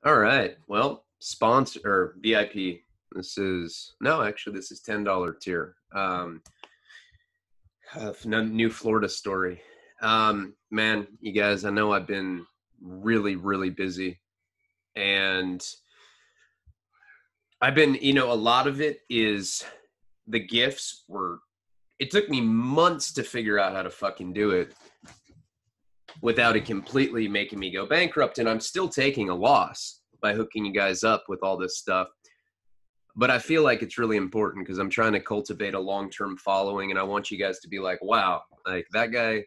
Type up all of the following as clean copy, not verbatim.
All right. Well, sponsor or VIP. This is no, actually, this is $10 tier. New Florida story. Man, you guys, I know I've been really, really busy, and I've been, a lot of it is the gifts were. It took me months to figure out how to fucking do it without it completely making me go bankrupt, and I'm still taking a loss by hooking you guys up with all this stuff. But I feel like it's really important because I'm trying to cultivate a long-term following, and I want you guys to be like, wow, like that guy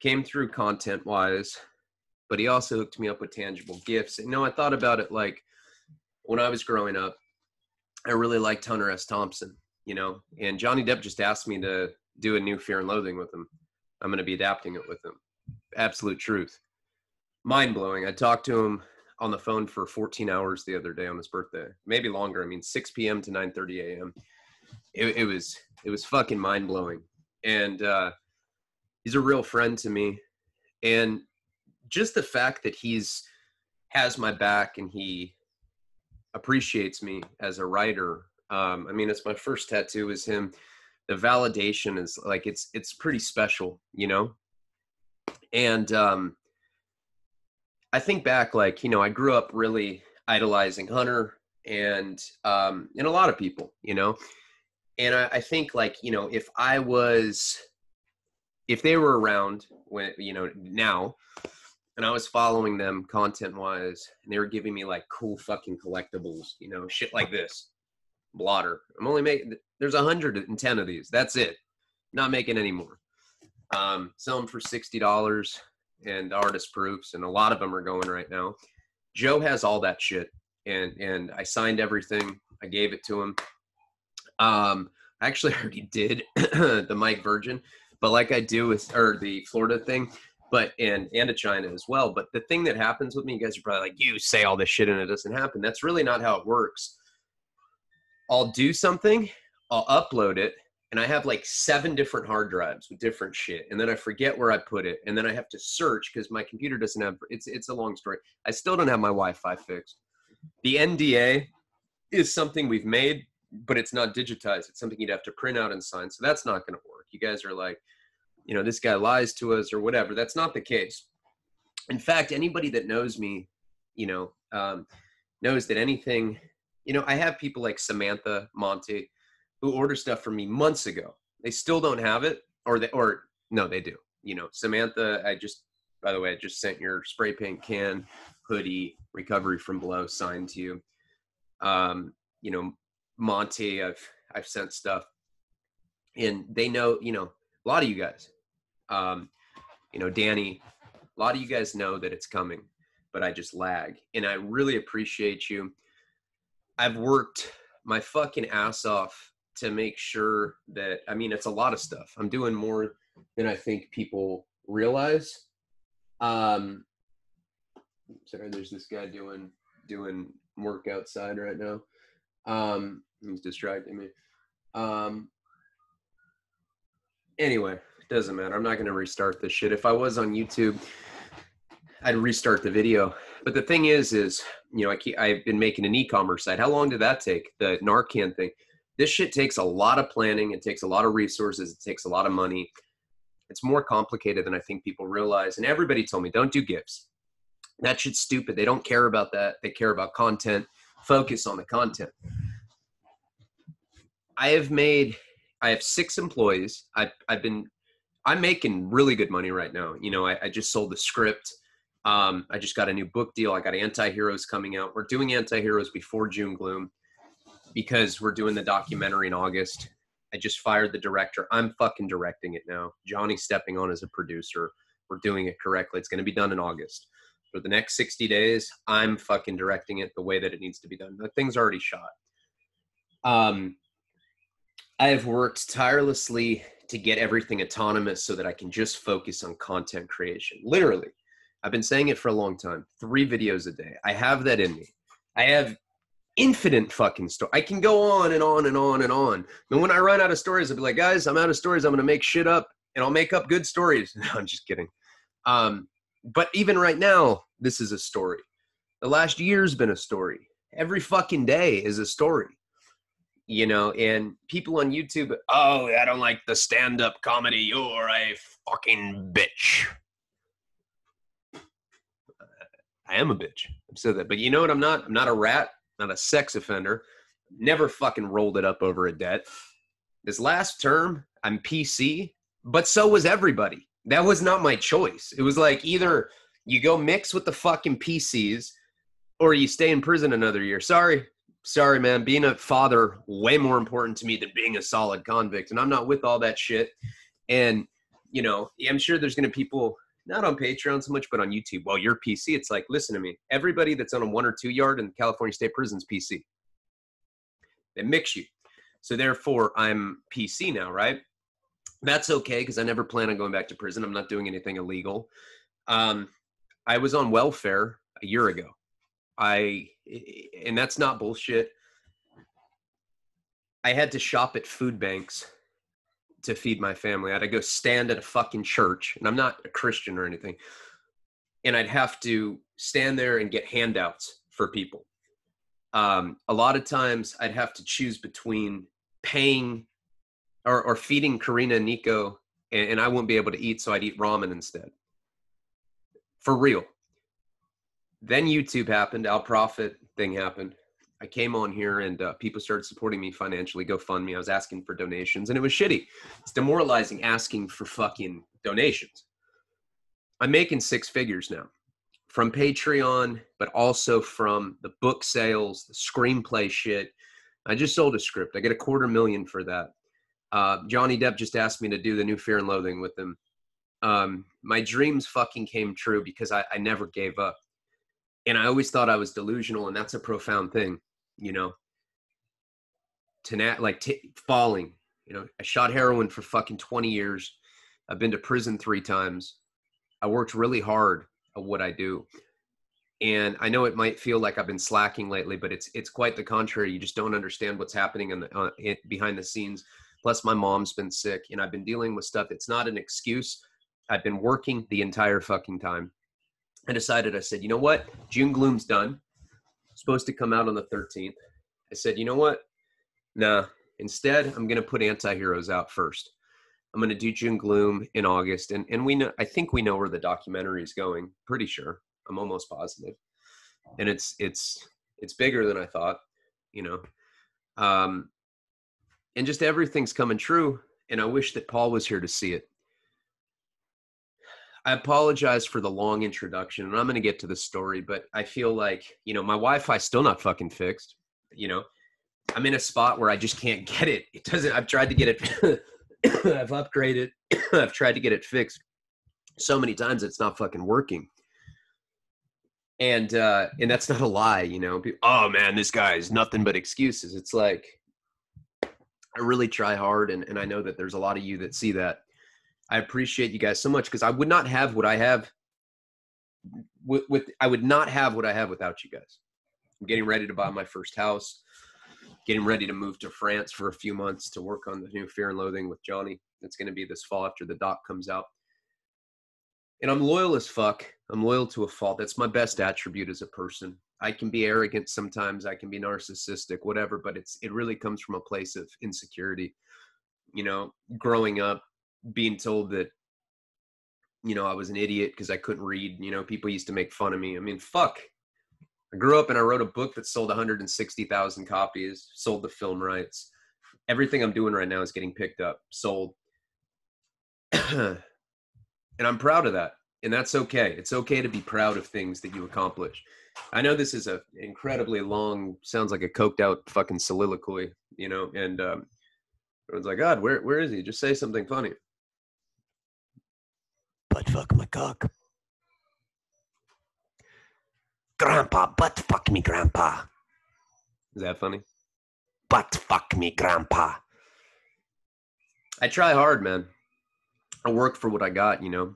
came through content-wise, but he also hooked me up with tangible gifts. And I thought about it like when I was growing up, I really liked Hunter S. Thompson, and Johnny Depp just asked me to do a new Fear and Loathing with him. I'm going to be adapting it with him. Absolute truth. Mind-blowing. I talked to him on the phone for 14 hours the other day on his birthday, maybe longer. I mean, 6 p.m. to 9:30 a.m. It was fucking mind blowing, and he's a real friend to me, and just the fact that has my back and he appreciates me as a writer. I mean, it's my first tattoo is him. The validation is like it's pretty special, and I think back, like, I grew up really idolizing Hunter and a lot of people, and I think like, if they were around when, now, and I was following them content wise and they were giving me like cool fucking collectibles, shit like this blotter. I'm only making, there's 110 of these. That's it. Not making any more. Sell them for $60. And artist proofs, and a lot of them are going right now. Joe has all that shit, and I signed everything. I gave it to him. I actually already did the Mike Virgin, but like I do with the Florida thing, but and a China as well. But the thing that happens with me, you guys are probably like, you say all this shit and it doesn't happen. That's really not how it works. I'll do something, I'll upload it, and I have like 7 different hard drives with different shit. And then I forget where I put it. And then I have to search because my computer doesn't have, it's a long story. I still don't have my Wi-Fi fixed. The NDA is something we've made, but it's not digitized. It's something you'd have to print out and sign. So that's not going to work. You guys are like, this guy lies to us or whatever. That's not the case. In fact, anybody that knows me, knows that anything, I have people like Samantha Monte, who ordered stuff from me months ago. They still don't have it, or no, they do. Samantha, by the way, I just sent your spray paint can, hoodie, recovery from below signed to you. Monty, I've sent stuff, and they know, a lot of you guys, Danny, a lot of you guys know that it's coming, but I just lag, and I really appreciate you. I've worked my fucking ass off to make sure that, it's a lot of stuff. I'm doing more than I think people realize. Sorry, there's this guy doing work outside right now. He's distracting me. Anyway, it doesn't matter. I'm not going to restart this shit. If I was on YouTube, I'd restart the video. But the thing is, I've been making an e-commerce site. How long did that take? The Narcan thing. This shit takes a lot of planning. It takes a lot of resources. It takes a lot of money. It's more complicated than I think people realize. And everybody told me, don't do gifts. That shit's stupid. They don't care about that. They care about content. Focus on the content. I have 6 employees. I'm making really good money right now. I just sold the script. I just got a new book deal. I got Anti-Heroes coming out. We're doing Anti-Heroes before June Gloom because we're doing the documentary in August. I just fired the director. I'm fucking directing it now. Johnny's stepping on as a producer. We're doing it correctly. It's going to be done in August. For the next 60 days, I'm fucking directing it the way that it needs to be done. The thing's already shot. I have worked tirelessly to get everything autonomous so that I can just focus on content creation. Literally. I've been saying it for a long time. 3 videos a day. I have that in me. I have infinite fucking story. I can go on and on and on and on. And when I run out of stories, I'll be like, guys, I'm out of stories. I'm going to make shit up and I'll make up good stories. No, I'm just kidding. But even right now, this is a story. The last year's been a story. Every fucking day is a story. You know, and people on YouTube, oh, I don't like the stand-up comedy. You're a fucking bitch. I am a bitch. I've said that. But you know what I'm not? I'm not a rat, not a sex offender. Never fucking rolled it up over a debt. This last term, I'm PC, but so was everybody. That was not my choice. It was like either you go mix with the fucking PCs or you stay in prison another year. Sorry, man. Being a father, way more important to me than being a solid convict. And I'm not with all that shit. And, you know, I'm sure there's going to be people, not on Patreon so much, but on YouTube. Well, you're PC. It's like, listen to me. Everybody that's on a 1 or 2 yard in California State Prison's PC. They mix you. So therefore, I'm PC now, right? That's okay because I never plan on going back to prison. I'm not doing anything illegal. I was on welfare a year ago. And that's not bullshit. I had to shop at food banks to feed my family. I had to go stand at a fucking church, and I'm not a Christian or anything. And I'd have to stand there and get handouts for people. A lot of times I'd have to choose between paying or feeding Karina and Nico, and I wouldn't be able to eat, so I'd eat ramen instead. For real. Then YouTube happened, Al Profit thing happened. I came on here and people started supporting me financially, GoFundMe. I was asking for donations and it was shitty. It's demoralizing asking for fucking donations. I'm making 6 figures now from Patreon, but also from the book sales, the screenplay shit. I just sold a script. I get $250,000 for that. Johnny Depp just asked me to do the new Fear and Loathing with him. My dreams fucking came true because I never gave up. And I always thought I was delusional, and that's a profound thing, you know, falling, you know. I shot heroin for fucking 20 years. I've been to prison 3 times. I worked really hard at what I do. And I know it might feel like I've been slacking lately, but it's quite the contrary. You just don't understand what's happening behind the scenes. Plus, my mom's been sick, and I've been dealing with stuff. It's not an excuse. I've been working the entire fucking time. I decided, I said, you know what? June Gloom's done. It's supposed to come out on the 13th. I said, you know what? Nah. Instead, I'm going to put Anti-Heroes out first. I'm going to do June Gloom in August. And we know, I think we know where the documentary is going. Pretty sure. I'm almost positive. And it's bigger than I thought, you know. And just everything's coming true. And I wish that Paul was here to see it. I apologize for the long introduction, and I'm going to get to the story, but I feel like, you know, my Wi-Fi's still not fucking fixed. You know, I'm in a spot where I just can't get it. It doesn't, I've tried to get it, I've upgraded, I've tried to get it fixed so many times it's not fucking working. And that's not a lie, you know. Oh man, this guy is nothing but excuses. It's like, I really try hard, and I know that there's a lot of you that see that. I appreciate you guys so much because I would not have what I have I would not have what I have without you guys. I'm getting ready to buy my first house, getting ready to move to France for a few months to work on the new Fear and Loathing with Johnny. It's going to be this fall after the doc comes out. And I'm loyal as fuck. I'm loyal to a fault. That's my best attribute as a person. I can be arrogant sometimes. I can be narcissistic, whatever, but it really comes from a place of insecurity. You know, growing up, being told that, you know, I was an idiot because I couldn't read. You know, people used to make fun of me. I mean, fuck. I grew up and I wrote a book that sold 160,000 copies, sold the film rights. Everything I'm doing right now is getting picked up, sold. And I'm proud of that. And that's okay. It's okay to be proud of things that you accomplish. I know this is a incredibly long, sounds like a coked out fucking soliloquy, you know, and everyone's like, God, where is he? Just say something funny. Butt fuck my cock. Grandpa, butt fuck me, Grandpa. Is that funny? Butt fuck me, Grandpa. I try hard, man. I work for what I got, you know.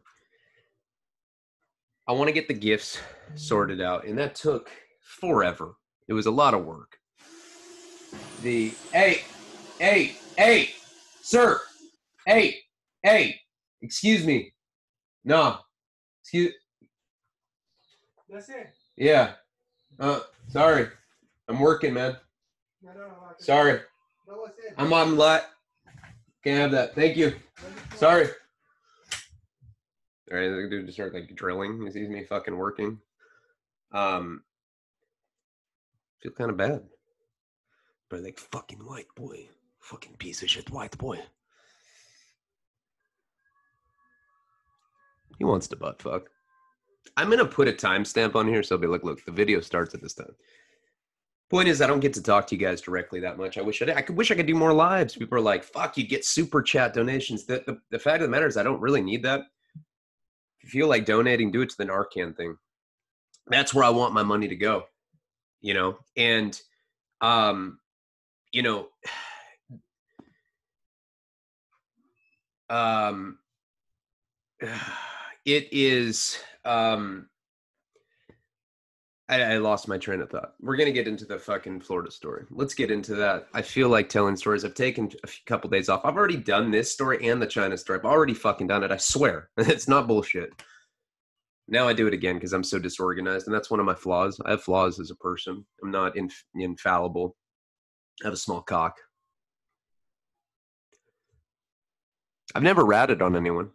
I want to get the gifts sorted out, and that took forever. It was a lot of work. Hey, sir. Hey, excuse me. No. Excuse. That's it. Yeah. Sorry. I'm working, man. Sorry. I'm on lot. Can't have that. Thank you. Sorry. All right, the dude just started like drilling. He sees me fucking working. Feel kind of bad. But like, fucking white boy. Fucking piece of shit white boy. He wants to butt fuck. I'm going to put a timestamp on here so I'll be like, look, the video starts at this time. Point is, I don't get to talk to you guys directly that much. I wish I could do more lives. People are like, fuck, you get super chat donations. The fact of the matter is I don't really need that. If you feel like donating, do it to the Narcan thing. That's where I want my money to go, you know? And, you know, it is, I lost my train of thought. We're going to get into the fucking Florida story. Let's get into that. I feel like telling stories. I've taken a couple days off. I've already done this story and the China story. I've already fucking done it. I swear. It's not bullshit. Now I do it again because I'm so disorganized, and that's one of my flaws. I have flaws as a person. I'm not infallible. I have a small cock. I've never ratted on anyone.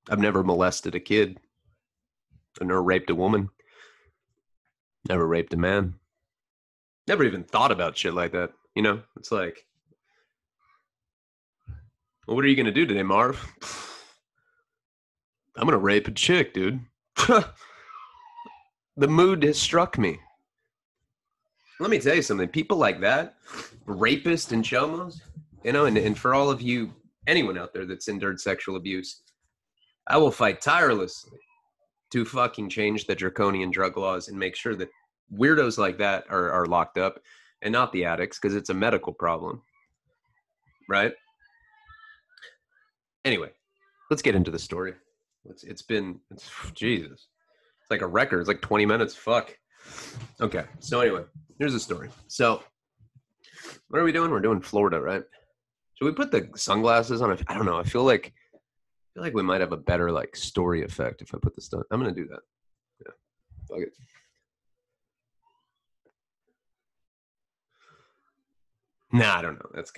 I've never molested a kid. I've never raped a woman. Never raped a man. Never even thought about shit like that. You know, it's like, well, what are you going to do today, Marv? I'm going to rape a chick, dude. The mood has struck me. Let me tell you something. People like that, rapists and chomos, you know, and for all of you, anyone out there that's endured sexual abuse, I will fight tirelessly to fucking change the draconian drug laws and make sure that weirdos like that are locked up and not the addicts, because it's a medical problem, right? Anyway, let's get into the story. It's Jesus. It's like a record. It's like 20 minutes. Fuck. Okay. So anyway, here's the story. So what are we doing? We're doing Florida, right? Should we put the sunglasses on? I don't know. I feel like we might have a better like story effect if I put this on. I'm going to do that. Yeah. Fuck it. Nah, I don't know. That's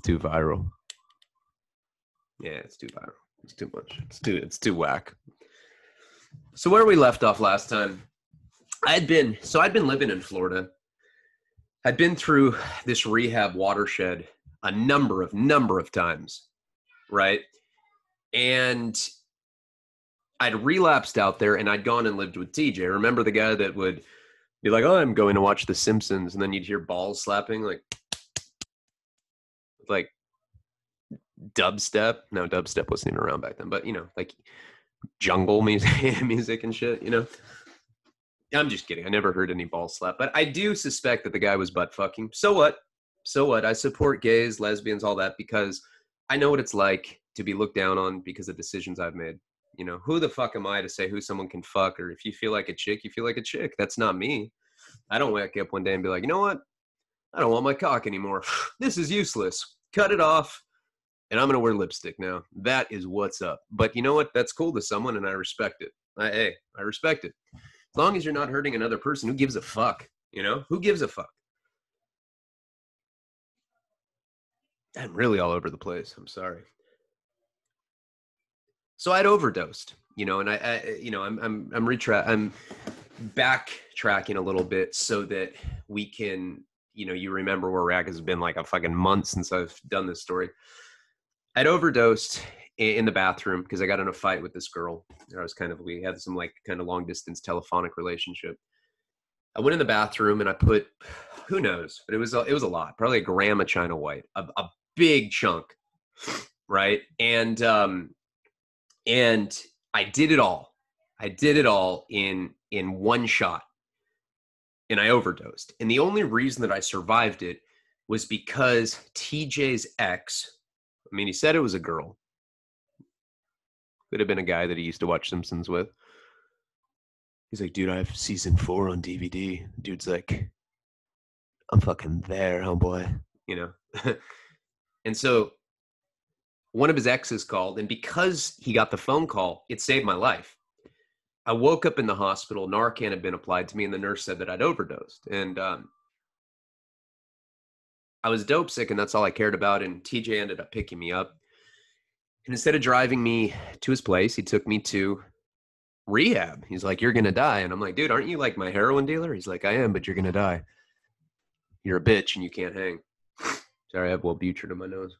too viral. Yeah, it's too viral. It's too much. It's too whack. So where we left off last time, I'd been living in Florida. I'd been through this rehab watershed a number of times, right? And I'd relapsed out there, and I'd gone and lived with TJ. Remember the guy that would be like, oh, I'm going to watch The Simpsons, and then you'd hear balls slapping, like dubstep. No, dubstep wasn't even around back then, but, you know, like jungle music and shit, you know? I'm just kidding. I never heard any ball slap, but I do suspect that the guy was butt fucking. So what? I support gays, lesbians, all that, because I know what it's like to be looked down on because of decisions I've made. You know, who the fuck am I to say who someone can fuck? Or if you feel like a chick, you feel like a chick. That's not me. I don't wake up one day and be like, you know what? I don't want my cock anymore. This is useless. Cut it off. And I'm going to wear lipstick now. That is what's up. But you know what? That's cool to someone, and I respect it. I respect it. As long as you're not hurting another person, who gives a fuck? You know? Who gives a fuck? I'm really all over the place. I'm sorry. So I'd overdosed, you know, and I'm backtracking a little bit so that we can, you know, you remember where we're at, because it's been like a fucking month since I've done this story. I'd overdosed in the bathroom because I got in a fight with this girl. We had some like kind of long distance telephonic relationship. I went in the bathroom and I put, who knows, but it was a lot, probably a gram of China White, a big chunk, right? And I did it all. I did it all in one shot, and I overdosed. And the only reason that I survived it was because TJ's ex, I mean, he said it was a girl. Could have been a guy that he used to watch Simpsons with. He's like, dude, I have season 4 on DVD. Dude's like, I'm fucking there, homeboy. You know? And so one of his exes called, and because he got the phone call, it saved my life. I woke up in the hospital. Narcan had been applied to me, and the nurse said that I'd overdosed. And I was dope sick, and that's all I cared about. And TJ ended up picking me up. And instead of driving me to his place, he took me to rehab. He's like, "You're going to die." And I'm like, "Dude, aren't you like my heroin dealer?" He's like, "I am, but you're going to die. You're a bitch and you can't hang." Sorry, I have Wellbutrin in my nose.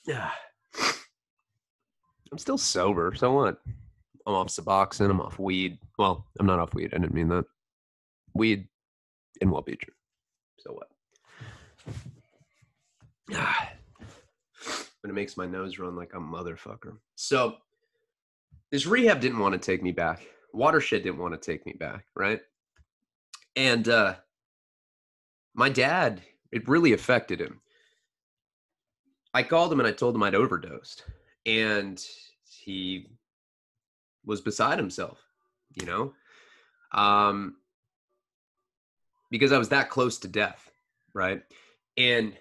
I'm still sober. So what? I'm off Suboxone. I'm off weed. Well, I'm not off weed. I didn't mean that. Weed and Wellbutrin. So what? But it makes my nose run like a motherfucker. So this rehab didn't want to take me back. Watershed didn't want to take me back, right? And my dad, it really affected him. I called him and I told him I'd overdosed. And he was beside himself, you know? Because I was that close to death, right? And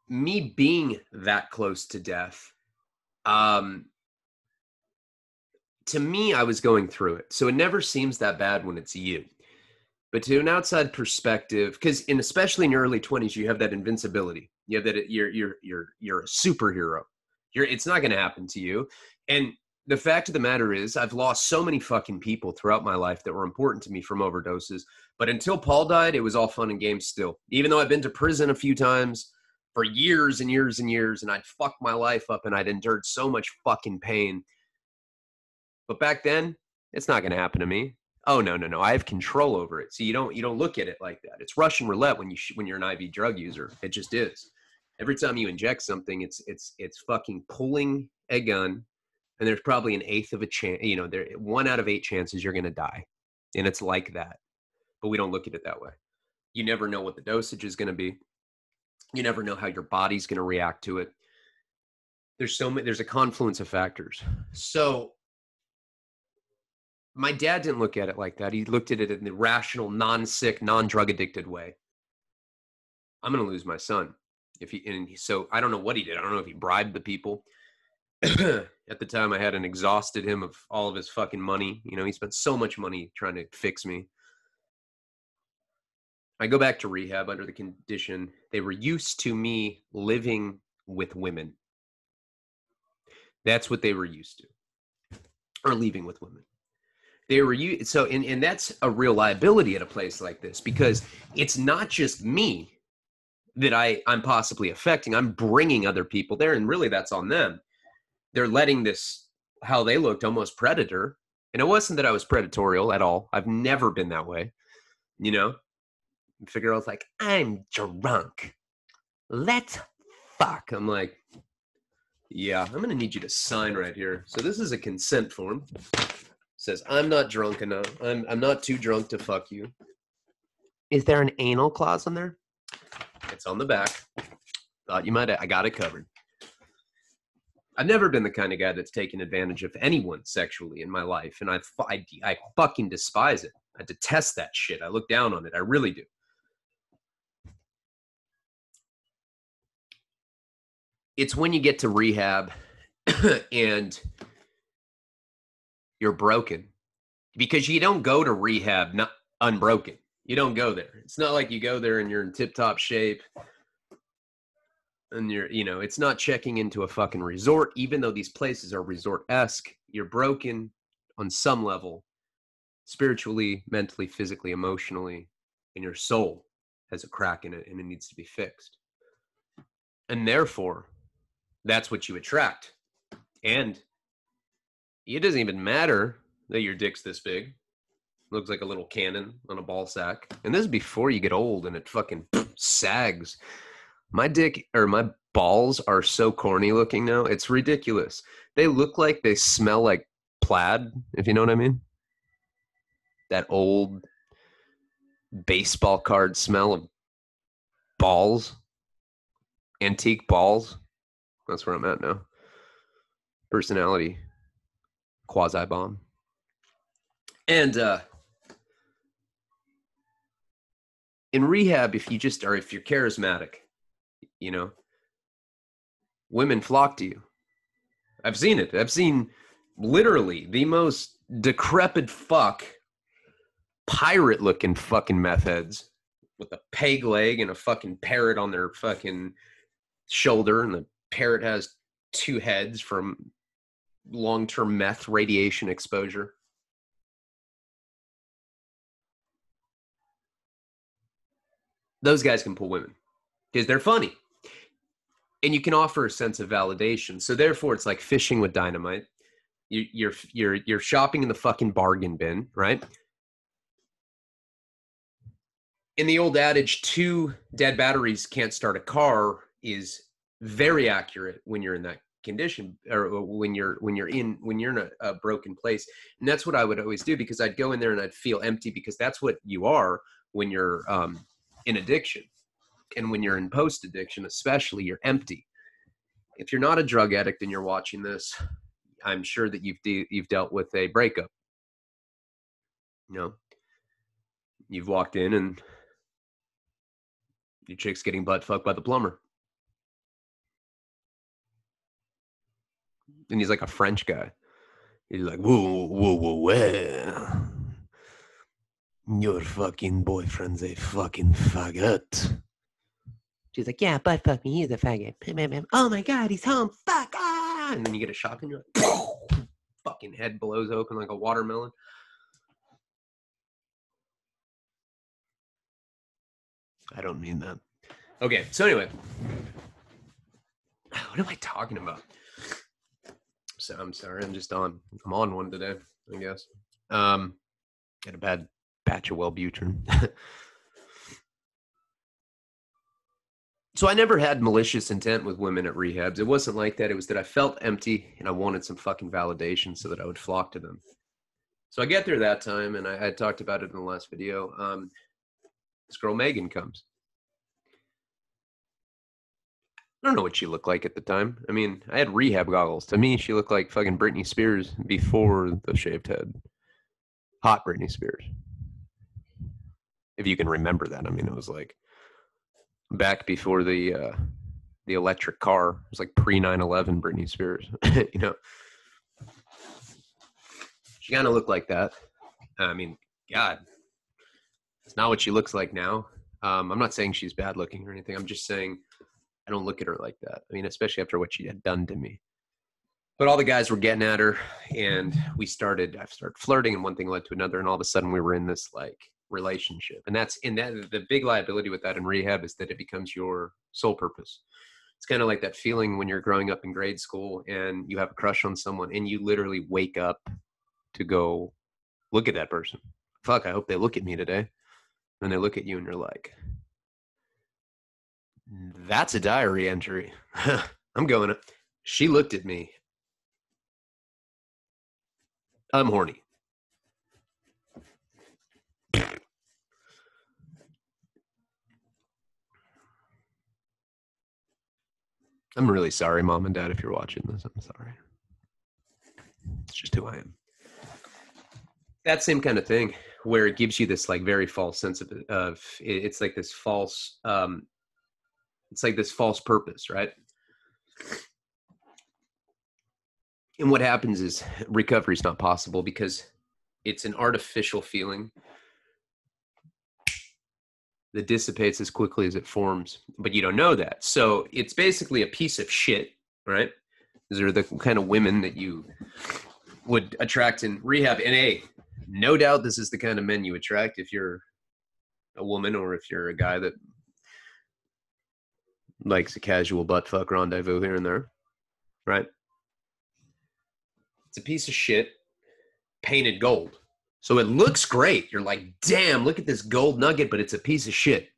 me being that close to death, to me, I was going through it. So it never seems that bad when it's you. But to an outside perspective, because especially in your early 20s, you have that invincibility. You have that you're a superhero. It's not going to happen to you. And the fact of the matter is, I've lost so many fucking people throughout my life that were important to me from overdoses. But until Paul died, it was all fun and games still. Even though I've been to prison a few times for years and years and years, and I'd fucked my life up and I'd endured so much fucking pain. But back then, it's not going to happen to me. Oh, no. I have control over it. So you don't look at it like that. It's Russian roulette when you're an IV drug user. It just is. Every time you inject something, it's fucking pulling a gun, and there's probably an eighth of a chance. You know, 1 out of 8 chances you're going to die, and it's like that. But we don't look at it that way. You never know what the dosage is going to be. You never know how your body's going to react to it. There's a confluence of factors. So my dad didn't look at it like that. He looked at it in the rational, non-sick, non-drug addicted way. I'm going to lose my son. So I don't know what he did. I don't know if he bribed the people. At the time, I hadn't exhausted him of all of his fucking money. You know, he spent so much money trying to fix me. I go back to rehab under the condition they were used to me living with women. That's what they were used to. Or leaving with women. They were and that's a real liability at a place like this, because it's not just me that I'm possibly affecting. I'm bringing other people there, and really that's on them. They're letting this, how they looked, almost predator. And it wasn't that I was predatorial at all. I've never been that way, you know? I figure I was like, "I'm drunk. Let's fuck." I'm like, yeah, I'm going to need you to sign right here. So this is a consent form. Says, "I'm not drunk enough. I'm not too drunk to fuck you." Is there an anal clause on there? It's on the back. Thought you might. I got it covered. I've never been the kind of guy that's taken advantage of anyone sexually in my life, and I fucking despise it. I detest that shit. I look down on it. I really do. It's when you get to rehab and you're broken, because you don't go to rehab not unbroken. You don't go there. It's not like you go there and you're in tip-top shape and it's not checking into a fucking resort, even though these places are resort-esque. You're broken on some level, spiritually, mentally, physically, emotionally, and your soul has a crack in it and it needs to be fixed. And therefore, that's what you attract. And it doesn't even matter that your dick's this big. Looks like a little cannon on a ball sack. And this is before you get old and it fucking sags. My dick or my balls are so corny looking now. It's ridiculous. They look like they smell like plaid, if you know what I mean. That old baseball card smell of balls. Antique balls. That's where I'm at now. Personality. Quasi-bomb. And in rehab, if you're charismatic, women flock to you. I've seen it. I've seen literally the most decrepit fuck, pirate-looking fucking meth heads with a peg leg and a fucking parrot on their fucking shoulder, and the parrot has 2 heads from long-term meth radiation exposure. Those guys can pull women because they're funny. And you can offer a sense of validation. So therefore, it's like fishing with dynamite. You're shopping in the fucking bargain bin, right? In the old adage, 2 dead batteries can't start a car is very accurate when you're in that condition, or when you're in a broken place. And that's what I would always do, because I'd go in there and I'd feel empty, because that's what you are when you're in addiction. And when you're in post addiction, especially, you're empty. If you're not a drug addict and you're watching this, I'm sure that you've dealt with a breakup. You know, you've walked in and your chick's getting butt fucked by the plumber. And he's like a French guy. He's like, whoa, whoa, whoa, whoa. Your fucking boyfriend's a fucking faggot. She's like, yeah, butt fuck me, he's a faggot. Oh my God, he's home. Fuck. Ah! And then you get a shock and you're like, fucking head blows open like a watermelon. I don't mean that. Okay, so anyway. What am I talking about? So I'm sorry, I'm on one today, I guess. Got a bad batch of Wellbutrin. So I never had malicious intent with women at rehabs. It wasn't like that. It was that I felt empty and I wanted some fucking validation so that I would flock to them. So I get there that time, and I talked about it in the last video. This girl, Megan, comes. I don't know what she looked like at the time. I mean, I had rehab goggles. To me, she looked like fucking Britney Spears before the shaved head. Hot Britney Spears. If you can remember that. I mean, it was like back before the electric car. It was like pre 9/11 Britney Spears. You know, she kind of looked like that. I mean, God, it's not what she looks like now. I'm not saying she's bad looking or anything. I'm just saying I don't look at her like that. I mean, especially after what she had done to me. But all the guys were getting at her, and I started flirting, and one thing led to another, and all of a sudden we were in this like relationship. And the big liability with that in rehab is that it becomes your sole purpose. It's kind of like that feeling when you're growing up in grade school and you have a crush on someone and you literally wake up to go look at that person. Fuck, I hope they look at me today. And they look at you and you're like, that's a diary entry. I'm going to. She looked at me. I'm horny. I'm really sorry, Mom and Dad, if you're watching this. I'm sorry. It's just who I am. That same kind of thing where it gives you this like very false sense of it's like this false it's like this false purpose, right? And what happens is recovery is not possible because it's an artificial feeling that dissipates as quickly as it forms, but you don't know that. So it's basically a piece of shit, right? These are the kind of women that you would attract in rehab. And hey, no doubt this is the kind of men you attract if you're a woman or if you're a guy that likes a casual butt fuck rendezvous here and there, right? It's a piece of shit painted gold. So it looks great. You're like, damn, look at this gold nugget, but it's a piece of shit.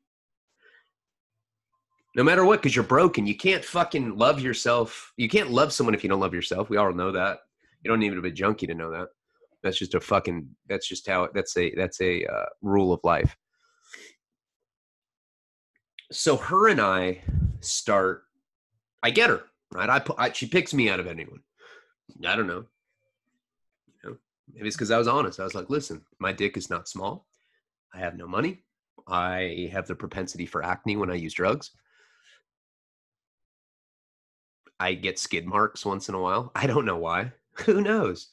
No matter what, because you're broken. You can't fucking love yourself. You can't love someone if you don't love yourself. We all know that. You don't need to be a junkie to know that. That's just a rule of life. So her and I get her, right? She picks me out of anyone. I don't know. Maybe it's because I was honest. I was like, listen, my dick is not small. I have no money. I have the propensity for acne when I use drugs. I get skid marks once in a while. I don't know why. Who knows?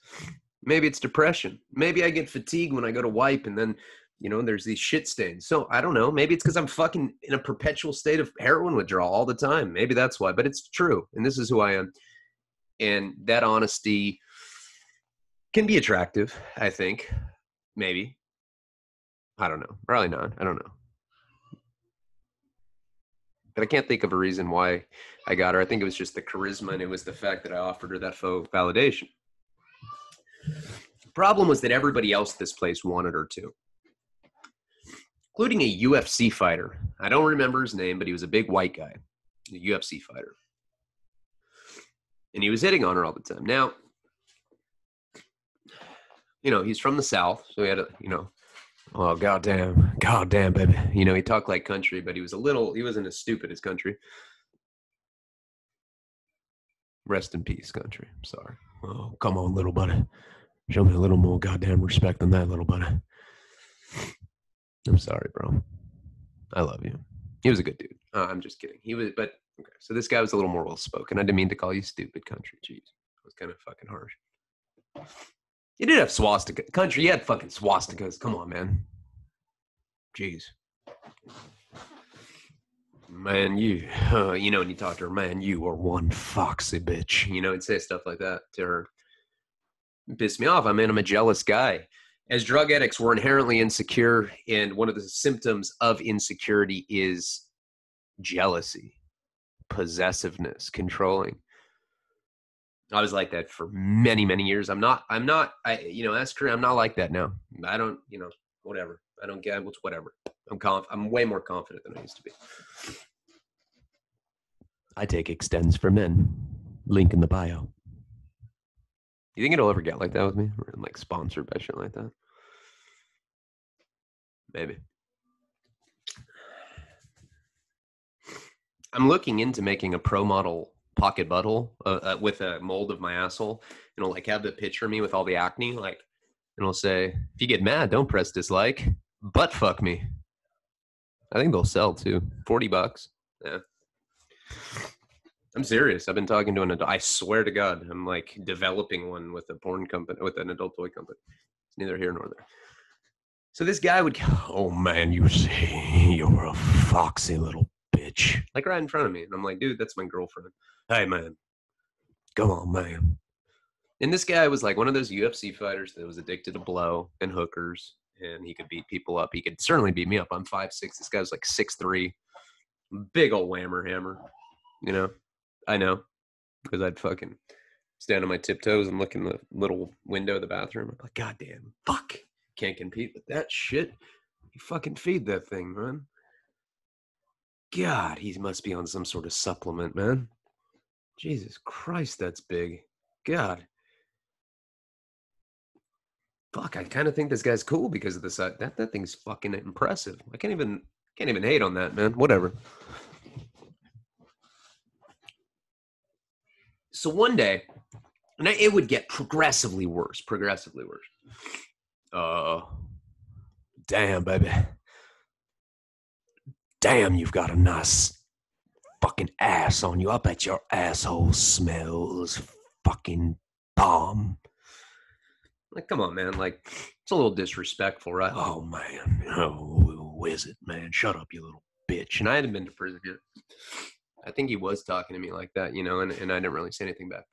Maybe it's depression. Maybe I get fatigued when I go to wipe and then, there's these shit stains. So I don't know. Maybe it's because I'm fucking in a perpetual state of heroin withdrawal all the time. Maybe that's why, but it's true. And this is who I am. And that honesty can be attractive, I think. Maybe. I don't know. Probably not. I don't know. But I can't think of a reason why I got her. I think it was just the charisma, and it was the fact that I offered her that faux validation. The problem was that everybody else at this place wanted her too, including a UFC fighter. I don't remember his name, but he was a big white guy, a UFC fighter. And he was hitting on her all the time. Now, he's from the South, so he had a, oh, goddamn, baby. He talked like country, but he wasn't as stupid as country. Rest in peace, country. I'm sorry. Oh, come on, little buddy. Show me a little more goddamn respect than that, little buddy. I'm sorry, bro. I love you. He was a good dude. I'm just kidding. Okay. So this guy was a little more well-spoken. I didn't mean to call you stupid, country. Jeez. It was kind of fucking harsh. You did have swastika. Country, you had fucking swastikas. Come on, man. Jeez. Man, you, when you talk to her, man, you are one foxy bitch. He'd say stuff like that to her. It pissed me off. I'm a jealous guy. As drug addicts, we're inherently insecure, and one of the symptoms of insecurity is jealousy, possessiveness, controlling. I was like that for many, many years. As career, I'm not like that now. I don't, whatever. I don't get what's whatever. I'm way more confident than I used to be. I take Extends for Men. Link in the bio. You think it'll ever get like that with me? Or like sponsored by shit like that? Maybe. I'm looking into making a pro model pocket butthole with a mold of my asshole. And it'll like have the picture of me with all the acne. Like, and it'll say, if you get mad, don't press dislike. Butt fuck me. I think they'll sell too. $40. Yeah. I'm serious. I've been talking to an adult. I swear to God, I'm like developing one with a porn company, with an adult toy company. It's neither here nor there. So this guy would, oh man, you see, you're a foxy little bitch. Like right in front of me. And I'm like, dude, that's my girlfriend. Hey, man. Come on, man. And this guy was like one of those UFC fighters that was addicted to blow and hookers. And he could beat people up. He could certainly beat me up. I'm 5'6". This guy was like 6'3". Big old whammer hammer. I know. Because I'd fucking stand on my tiptoes and look in the little window of the bathroom. I'm like, God damn, fuck. Can't compete with that shit. You fucking feed that thing, man. God, he must be on some sort of supplement, man. Jesus Christ, that's big. God. Fuck, I kind of think this guy's cool because of this. That thing's fucking impressive. I can't even hate on that, man. Whatever. So one day, and it would get progressively worse. Damn, baby. Damn, you've got a nice fucking ass on you. I bet your asshole smells fucking bomb. Like, come on, man. Like, it's a little disrespectful, right? Oh, man. Oh, who is it, man? Shut up, you little bitch. And I hadn't been to prison yet. I think he was talking to me like that, and I didn't really say anything back.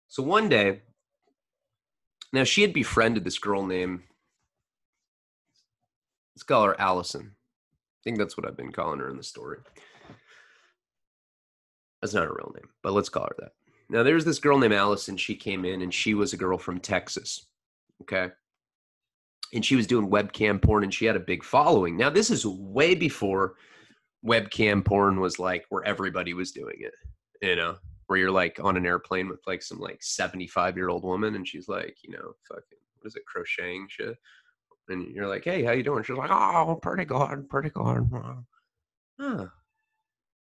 So one day, now she had befriended this girl named, let's call her Allison. I think that's what I've been calling her in the story. That's not her real name, but let's call her that. Now, there's this girl named Allison. She came in, and she was a girl from Texas, okay? And she was doing webcam porn, and she had a big following. Now, this is way before webcam porn was like where everybody was doing it, where you're like on an airplane with like some like 75-year-old woman, and she's like, fucking, what is it, crocheting shit? And you're like, hey, how you doing? She's like, oh, pretty good. Huh.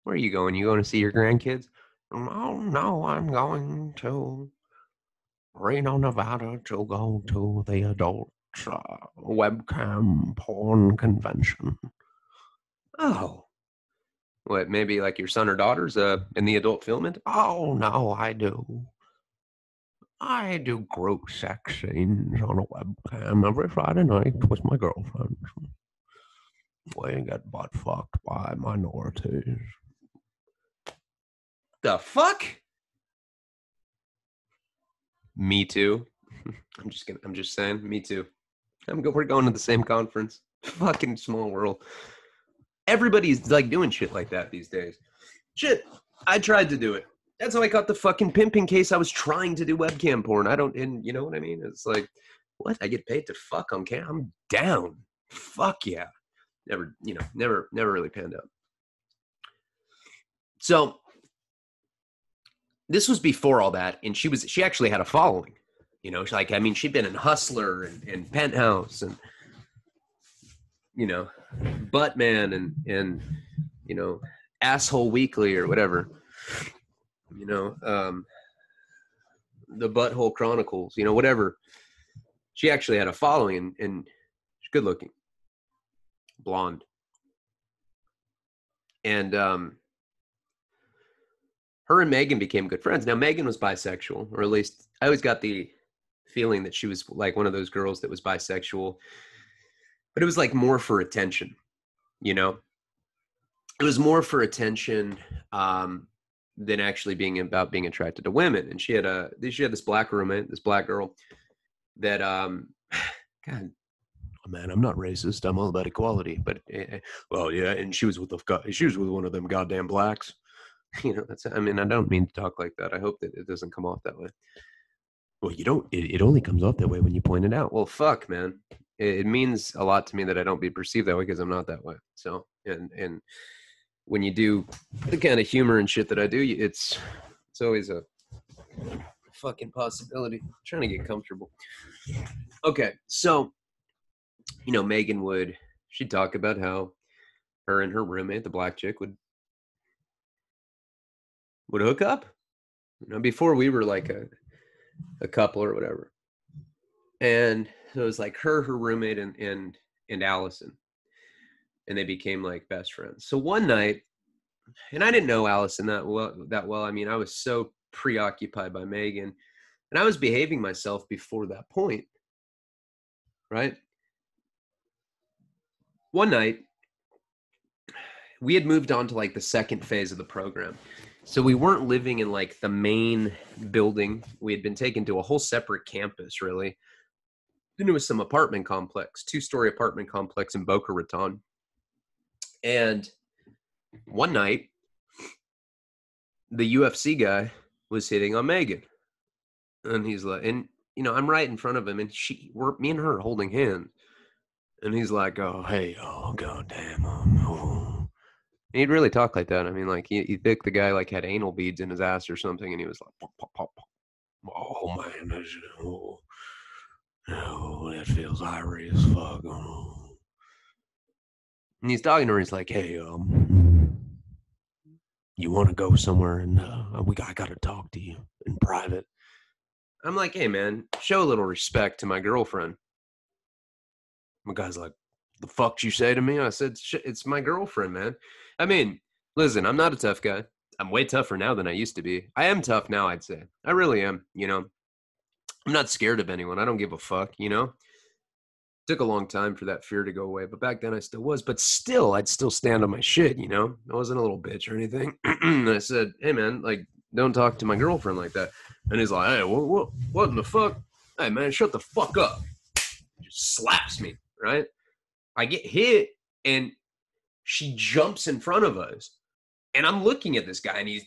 Where are you going? You going to see your grandkids? Oh, no, I'm going to Reno, Nevada to go to the adult webcam porn convention. Oh. What, maybe like your son or daughter's in the adult film? Oh, no, I do. I do gross sex scenes on a webcam every Friday night with my girlfriend. We get butt fucked by minorities. The fuck? Me too. I'm just saying, me too. We're going to the same conference. Fucking small world. Everybody's like doing shit like that these days. Shit, I tried to do it. That's how I got the fucking pimp in case I was trying to do webcam porn. And you know what I mean? It's like, what? I get paid to fuck on cam? I'm down. Fuck yeah. Never really panned out. So this was before all that, and she actually had a following. You know, like, I mean, she'd been in Hustler and Penthouse and, you know, Buttman and you know, Asshole Weekly or whatever. You know, the Butthole Chronicles, you know, whatever. She actually had a following, and she's good looking, blonde. And her and Megan became good friends. Now, Megan was bisexual, or at least I always got the feeling that she was like one of those girls that was bisexual, but it was like more for attention, you know? It was more for attention than actually being about being attracted to women. And she had this black roommate, this black girl that, God, man, I'm not racist. I'm all about equality. But well, yeah, and she was with one of them goddamn blacks. You know, I mean, I don't mean to talk like that. I hope that it doesn't come off that way. Well, you don't. It only comes off that way when you point it out. Well, fuck, man. It means a lot to me that I don't be perceived that way because I'm not that way. So, and when you do the kind of humor and shit that I do, it's always a fucking possibility. I'm trying to get comfortable. Okay, so, you know, she'd talk about how her and her roommate, the black chick, would hook up. You know, before we were like a couple or whatever. And so it was like her roommate, and Allison. And they became like best friends. So one night, and I didn't know Allison that well. I mean, I was so preoccupied by Megan, and I was behaving myself before that point, right? One night, we had moved on to like the second phase of the program. So we weren't living in like the main building. We had been taken to a whole separate campus, really. Then it was some apartment complex, 2-story apartment complex in Boca Raton. And one night, the UFC guy was hitting on Megan. And he's like, and, you know, I'm right in front of him, and me and her are holding hands. And he's like, oh, hey, oh, goddamn. Oh. And he'd really talk like that. I mean, like, you think the guy, like, had anal beads in his ass or something, and he was like, pop, pop, pop, pop. Oh, man, that feels irie as fuck. Oh. And he's talking to her, he's like, hey, you want to go somewhere, and I got to talk to you in private. I'm like, hey, man, show a little respect to my girlfriend. My guy's like, the fuck you say to me? I said, it's my girlfriend, man. I mean, listen, I'm not a tough guy. I'm way tougher now than I used to be. I am tough now, I'd say. I really am, you know. I'm not scared of anyone. I don't give a fuck, you know. Took a long time for that fear to go away, but back then I still was. But still, I'd still stand on my shit, you know. I wasn't a little bitch or anything. And I said, hey, man, like, don't talk to my girlfriend like that. And he's like, hey, what in the fuck? Hey, man, shut the fuck up. He just slaps me, right? I get hit, and she jumps in front of us. And I'm looking at this guy, and he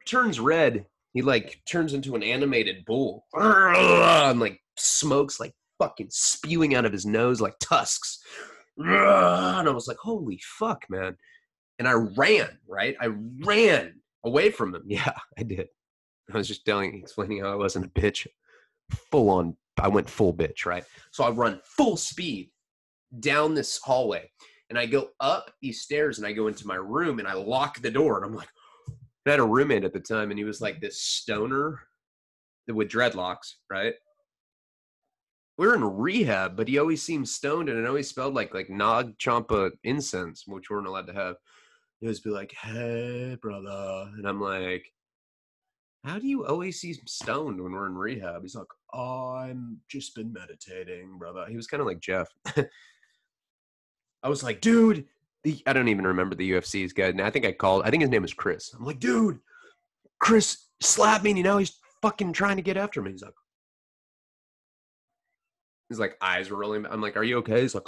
turns red. He, like, turns into an animated bull. And, like, smokes, like, fucking spewing out of his nose like tusks. And I was like, holy fuck, man. And I ran, right? I ran away from him. Yeah, I did. I was just explaining how I wasn't a bitch. Full on, I went full bitch, right? So I run full speed down this hallway, and I go up these stairs, and I go into my room, and I lock the door, and I'm like, I had a roommate at the time, and he was like this stoner with dreadlocks, right? We were in rehab, but he always seemed stoned, and it always smelled like Nag Champa incense, which we weren't allowed to have. He always be like, hey, brother. And I'm like, how do you always seem stoned when we're in rehab? He's like, oh, I'm just been meditating, brother. He was kind of like Jeff. I was like, dude, I don't even remember the UFC's guy. And I think his name was Chris. I'm like, dude, Chris slapped me, and he's fucking trying to get after me. He's like, eyes were rolling. I'm like, are you okay? He's like,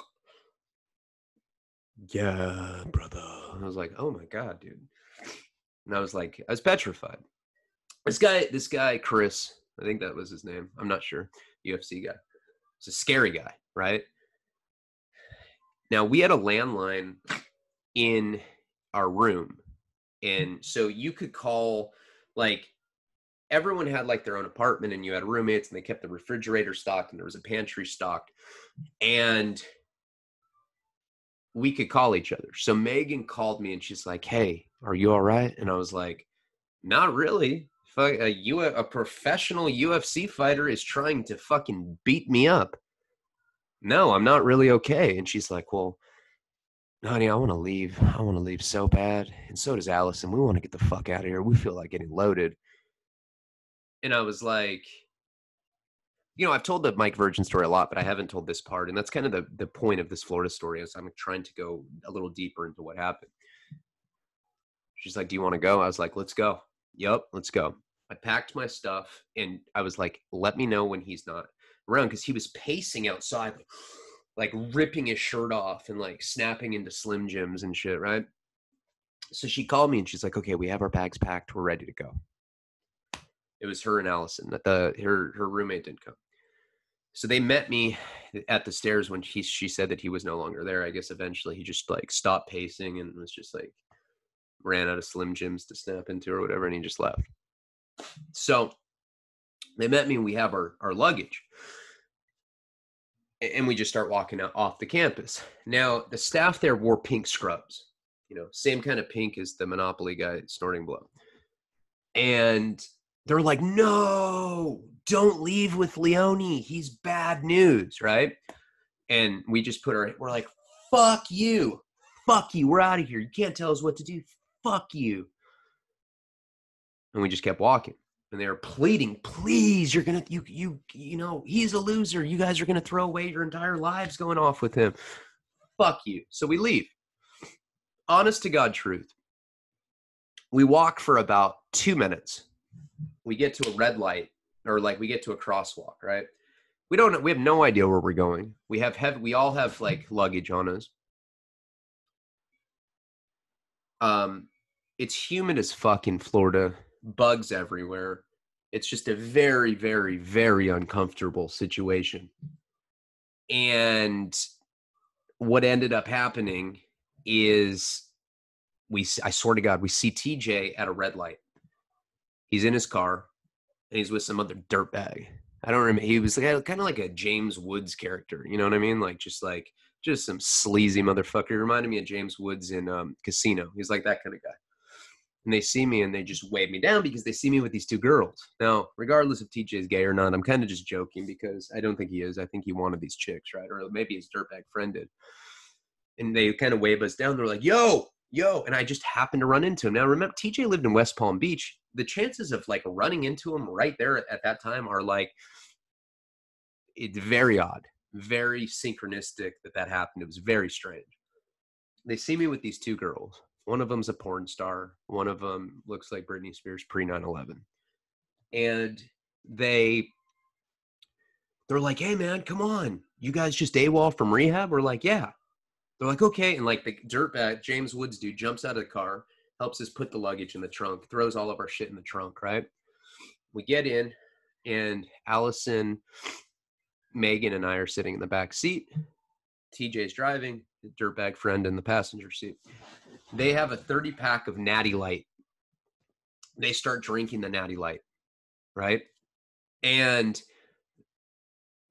yeah, brother. I was like, oh my God, dude. And I was petrified. This guy, Chris, I think that was his name. I'm not sure. UFC guy. It's a scary guy, right? Now, we had a landline in our room. And so you could call, like, everyone had like their own apartment, and you had roommates, and they kept the refrigerator stocked, and there was a pantry stocked. And we could call each other. So Megan called me, and she's like, hey, are you all right? And I was like, not really. A professional UFC fighter is trying to fucking beat me up. No, I'm not really okay. And she's like, well, honey, I want to leave. I want to leave so bad. And so does Allison. We want to get the fuck out of here. We feel like getting loaded. And I was like, I've told the Mike Virgin story a lot, but I haven't told this part. And that's kind of the point of this Florida story, is I'm trying to go a little deeper into what happened. She's like, do you want to go? I was like, let's go. Yep, let's go. I packed my stuff, and I was like, let me know when he's not around, because he was pacing outside, like ripping his shirt off and like snapping into Slim Jims and shit, right? So she called me, and she's like, okay, we have our bags packed. We're ready to go. It was her and Allison. Her roommate didn't come. So they met me at the stairs when she said that he was no longer there. I guess eventually he just like stopped pacing and was just like, ran out of Slim Jims to snap into or whatever, and he just left. So they met me, and we have our luggage. And we just start walking out off the campus. Now, the staff there wore pink scrubs, same kind of pink as the Monopoly guy snorting blow. And they're like, no, don't leave with Leone. He's bad news, right? And we just we're like, fuck you. Fuck you. We're out of here. You can't tell us what to do. Fuck you. And we just kept walking. And they were pleading, please, you're going to, he's a loser. You guys are going to throw away your entire lives going off with him. Fuck you. So we leave. Honest to God truth. We walk for about 2 minutes. We get to a red light, or like we get to a crosswalk, right? We have no idea where we're going. We all have like luggage on us. It's humid as fuck in Florida, bugs everywhere. It's just a very, very, very uncomfortable situation. And what ended up happening is I swear to God, we see TJ at a red light. He's in his car, and he's with some other dirtbag. I don't remember. He was kind of like a James Woods character. You know what I mean? Just some sleazy motherfucker. He reminded me of James Woods in Casino. He's like that kind of guy. And they see me, and they just wave me down because they see me with these two girls. Now, regardless if TJ is gay or not, I'm kind of just joking because I don't think he is. I think he wanted these chicks, right? Or maybe his dirtbag friend did. And they kind of wave us down. They're like, yo. And I just happened to run into him. Now, remember, TJ lived in West Palm Beach. The chances of like running into him right there at that time are like, it's very odd, very synchronistic that happened. It was very strange. They see me with these two girls. One of them's a porn star. One of them looks like Britney Spears pre 9/11. And they're like, hey man, come on. You guys just AWOL from rehab? We're like, yeah. They're like, okay. And like the dirtbag, James Woods dude, jumps out of the car, helps us put the luggage in the trunk, throws all of our shit in the trunk, right? We get in, and Allison, Megan, and I are sitting in the back seat. TJ's driving, the dirtbag friend in the passenger seat. They have a 30-pack of Natty Light. They start drinking the Natty Light, right? And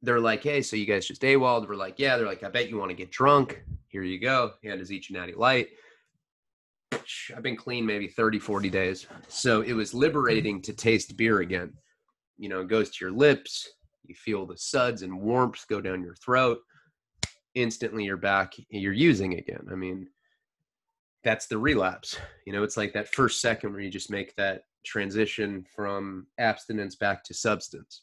they're like, hey, so you guys just AWOL'd? We're like, yeah. They're like, I bet you want to get drunk. Here you go. Hand us each a Natty Light. I've been clean maybe 30, 40 days. So it was liberating to taste beer again. It goes to your lips. You feel the suds and warmth go down your throat. Instantly you're back. You're using again. I mean, that's the relapse. It's like that first second where you just make that transition from abstinence back to substance.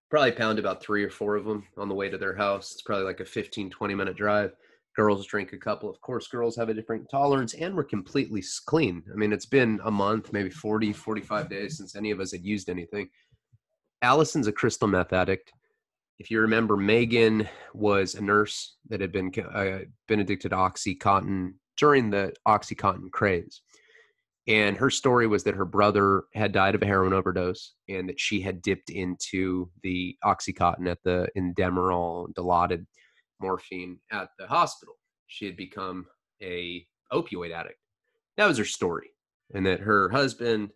Probably pound about 3 or 4 of them on the way to their house. It's probably like a 15-20 minute drive. Girls drink a couple. Of course, girls have a different tolerance, and we're completely clean. I mean, it's been a month, maybe 40, 45 days since any of us had used anything. Allison's a crystal meth addict. If you remember, Megan was a nurse that had been addicted to OxyContin during the OxyContin craze. And her story was that her brother had died of a heroin overdose and that she had dipped into the OxyContin in Demerol, Dilaudid morphine at the hospital. She had become a opioid addict. That was her story. And that her husband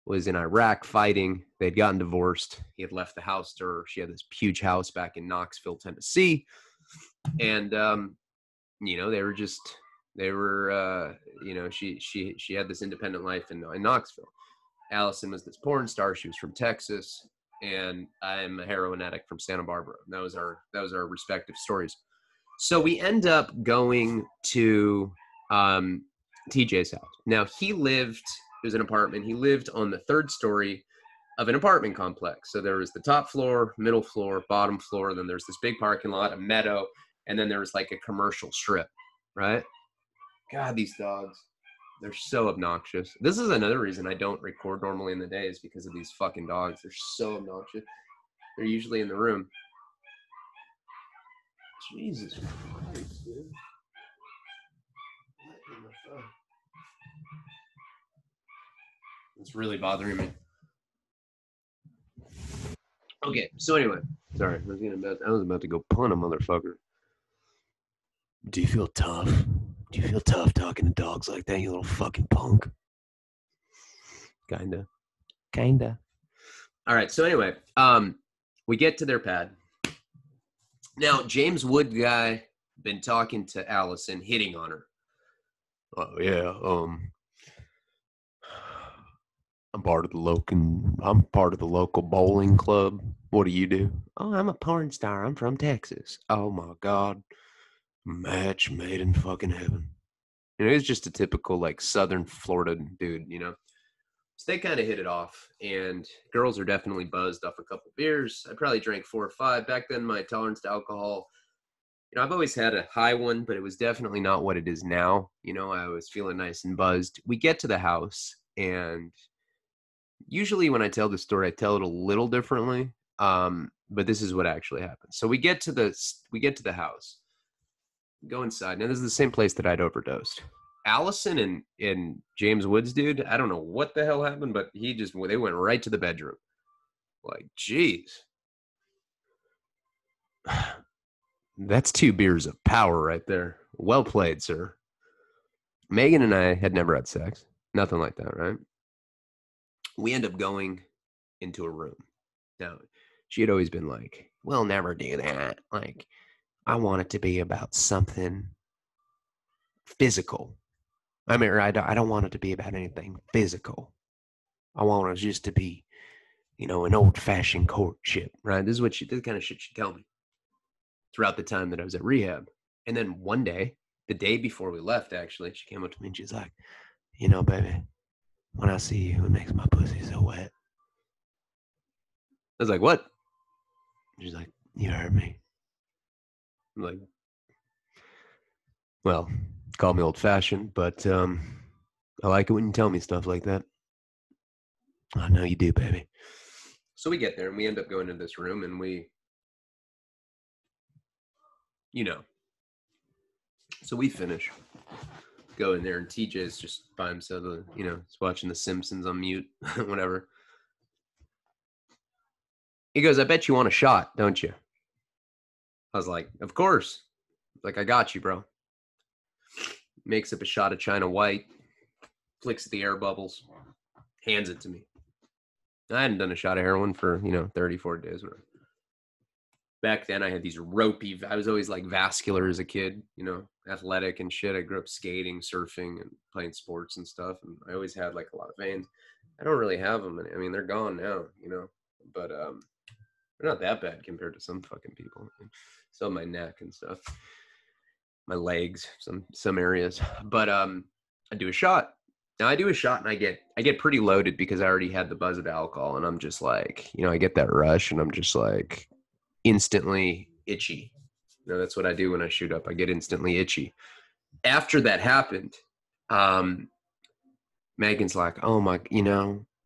was in Iraq fighting. They'd gotten divorced. He had left the house to her. She had this huge house back in Knoxville, Tennessee. And, she had this independent life in Knoxville. Allison was this porn star. She was from Texas, and I'm a heroin addict from Santa Barbara. That was our respective stories. So we end up going to TJ's house. Now it was an apartment. He lived on the 3rd story of an apartment complex. So there was the top floor, middle floor, bottom floor. Then there's this big parking lot, a meadow, and then there was like a commercial strip, right? God, these dogs, they're so obnoxious. This is another reason I don't record normally in the day, is because of these fucking dogs. They're so obnoxious. They're usually in the room. Jesus Christ, dude. What in the fuck? It's really bothering me. Okay, so anyway, sorry, I was about to go punt a motherfucker. Do you feel tough? Do you feel tough talking to dogs like that, you little fucking punk? Kinda. All right, so anyway, we get to their pad. Now, James Wood guy been talking to Allison, hitting on her. Oh yeah, I'm part of the local bowling club. What do you do? Oh, I'm a porn star. I'm from Texas. Oh my God. Match made in fucking heaven. You know, he's just a typical like Southern Florida dude, you know. So they kind of hit it off, and girls are definitely buzzed off a couple beers. I probably drank 4 or 5. Back then, my tolerance to alcohol, you know, I've always had a high one, but it was definitely not what it is now. You know, I was feeling nice and buzzed. We get to the house, and usually when I tell the story, I tell it a little differently. But this is what actually happened. So we get to the house, go inside. Now this is the same place that I'd overdosed. Allison and James Woods, dude, I don't know what the hell happened, but they went right to the bedroom. Like, geez. That's 2 beers of power right there. Well played, sir. Megan and I had never had sex. Nothing like that, right? We end up going into a room. Now, she had always been like, we'll never do that. Like, I want it to be about something physical. I mean, I don't want it to be about anything physical. I want it just to be, you know, an old-fashioned courtship, right? This is the kind of shit she'd tell me throughout the time that I was at rehab. And then one day, the day before we left, actually, she came up to me and she's like, you know, baby, when I see you, it makes my pussy so wet. I was like, what? She's like, you heard me. I'm like, well, call me old-fashioned, but I like it when you tell me stuff like that. I know you do, baby. So we get there, and we end up going into this room, and we, you know, so we finish, go in there, and TJ's just by himself, you know, he's watching The Simpsons on mute, whatever. He goes, I bet you want a shot, don't you? I was like, of course. Like, I got you, bro. Makes up a shot of China White, flicks the air bubbles, hands it to me. I hadn't done a shot of heroin for, 30, 40 days. Whatever. Back then, I had these ropey, I was always like vascular as a kid, athletic and shit. I grew up skating, surfing, and playing sports and stuff. And I always had like a lot of veins. I don't really have them. I mean, they're gone now, but they're not that bad compared to some fucking people. Still my neck and stuff. My legs, some areas. But I do a shot. Now I do a shot and I get pretty loaded because I already had the buzz of alcohol, and I'm just like, I get that rush and I'm just like instantly itchy. That's what I do when I shoot up. I get instantly itchy. After that happened, Megan's like, oh my,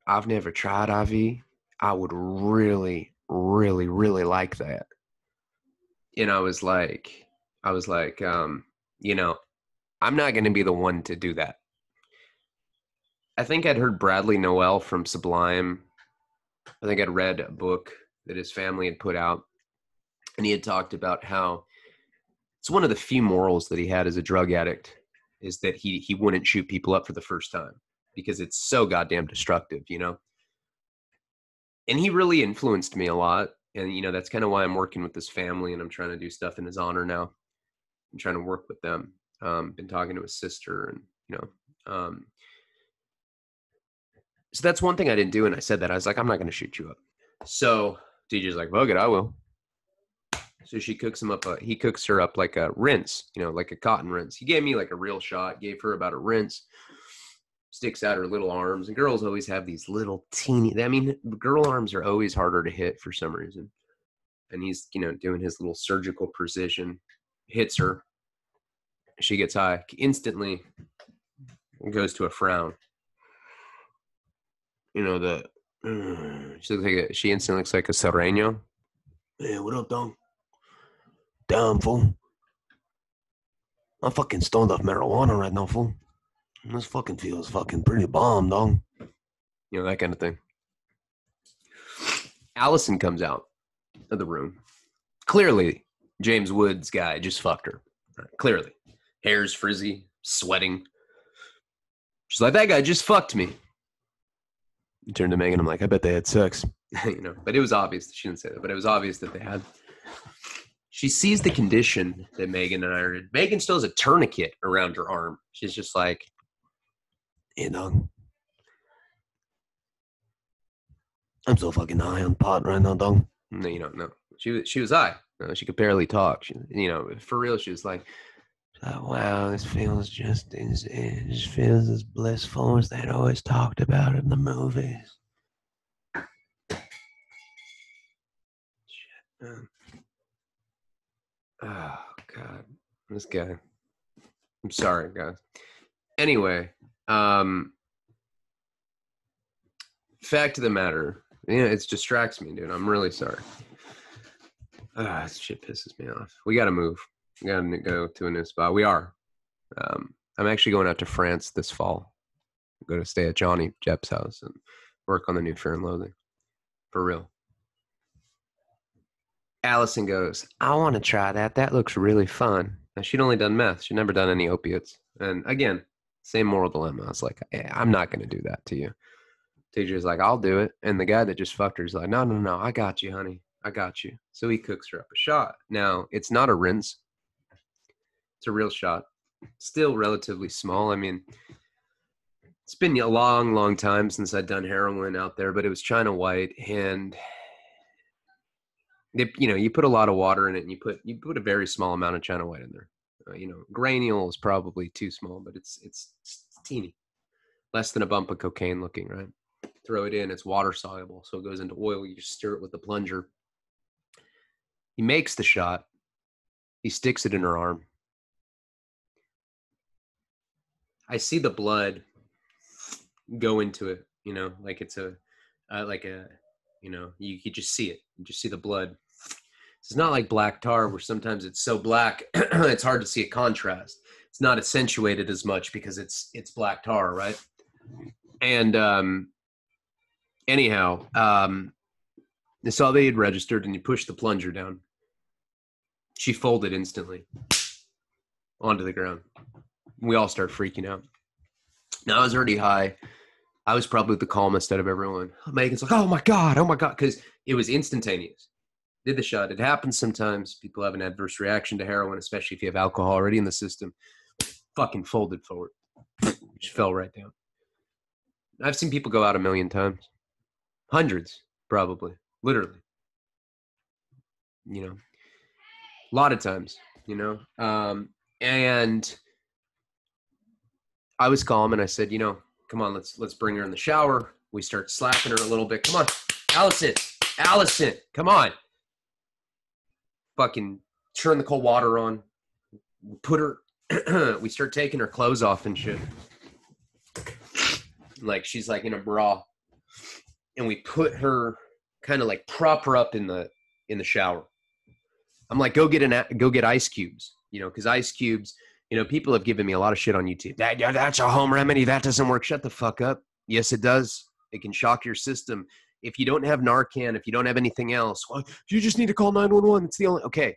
I've never tried IV. I would really, really, really like that. And I was like, I'm not going to be the one to do that. I think I'd heard Bradley Noel from Sublime. I think I'd read a book that his family had put out, and he had talked about how it's one of the few morals that he had as a drug addict is that he wouldn't shoot people up for the first time because it's so goddamn destructive, And he really influenced me a lot. And, that's kind of why I'm working with this family and I'm trying to do stuff in his honor now. I'm trying to work with them. Been talking to his sister and, so that's one thing I didn't do. And I said that I was like, I'm not going to shoot you up. So DJ's like, fuck it, I will. So she cooks him up. He cooks her up like a rinse, like a cotton rinse. He gave me like a real shot, gave her about a rinse, sticks out her little arms. And girls always have these little teeny, girl arms are always harder to hit for some reason. And he's, doing his little surgical precision, hits her. She gets high, instantly goes to a frown. She instantly looks like a sereno. Hey, what up, dog? Damn, fool. I'm fucking stoned off marijuana right now, fool. This fucking feels fucking pretty bomb, dog. That kind of thing. Allison comes out of the room. Clearly, James Woods' guy just fucked her. Clearly. Hair's frizzy, sweating. She's like, that guy just fucked me. I turned to Megan, I'm like, I bet they had sex. But it was obvious. She didn't say that, but it was obvious that they had. She sees the condition that Megan and I are in. Megan still has a tourniquet around her arm. She's just like, hey, dog. I'm so fucking high on pot right now, dog. No. She was high. She could barely talk. For real, she was like, wow, this feels it just feels as blissful as they'd always talked about in the movies. Shit, man. Oh, God. This guy. I'm sorry, guys. Anyway, fact of the matter, it distracts me, dude. I'm really sorry. This shit pisses me off. We got to move. We got to go to a new spot. We are. I'm actually going out to France this fall. I'm going to stay at Johnny Jepp's house and work on the new Fear and Loathing. For real. Allison goes, I want to try that. That looks really fun. And she'd only done meth. She'd never done any opiates. And again, same moral dilemma. I was like, I'm not going to do that to you. TJ's like, I'll do it. And the guy that just fucked her is like, no, I got you, honey. I got you. So he cooks her up a shot. Now, it's not a rinse. It's a real shot. Still relatively small. It's been a long, long time since I'd done heroin out there, but it was China White. And, you put a lot of water in it and you put a very small amount of China White in there. Granule is probably too small, but it's teeny. Less than a bump of cocaine looking, right? Throw it in. It's water soluble, so it goes into oil. You just stir it with the plunger. He makes the shot. He sticks it in her arm. I see the blood go into it, like it's you just see it. You just see the blood. It's not like black tar where sometimes it's so black, it's hard to see a contrast. It's not accentuated as much because it's black tar, right? And anyhow, they saw they had registered and you push the plunger down. She folded instantly onto the ground. We all start freaking out. Now I was already high. I was probably the calmest out of everyone. Megan's like, oh my God, because it was instantaneous. Did the shot. It happens sometimes. People have an adverse reaction to heroin, especially if you have alcohol already in the system. Fucking folded forward. Just fell right down. I've seen people go out 1 million times. Hundreds, probably. Literally. A lot of times, and I was calm and I said, come on, let's bring her in the shower. We start slapping her a little bit. Come on, Allison, come on. Fucking turn the cold water on. Put her, we start taking her clothes off and shit. Like she's like in a bra. And we put her, kind of like prop her up in the shower. I'm like, go get ice cubes, you know, because ice cubes, you know, people have given me a lot of shit on YouTube. That's a home remedy. That doesn't work. Shut the fuck up. Yes, it does. It can shock your system. If you don't have Narcan, if you don't have anything else, well, you just need to call 911. It's the only, okay,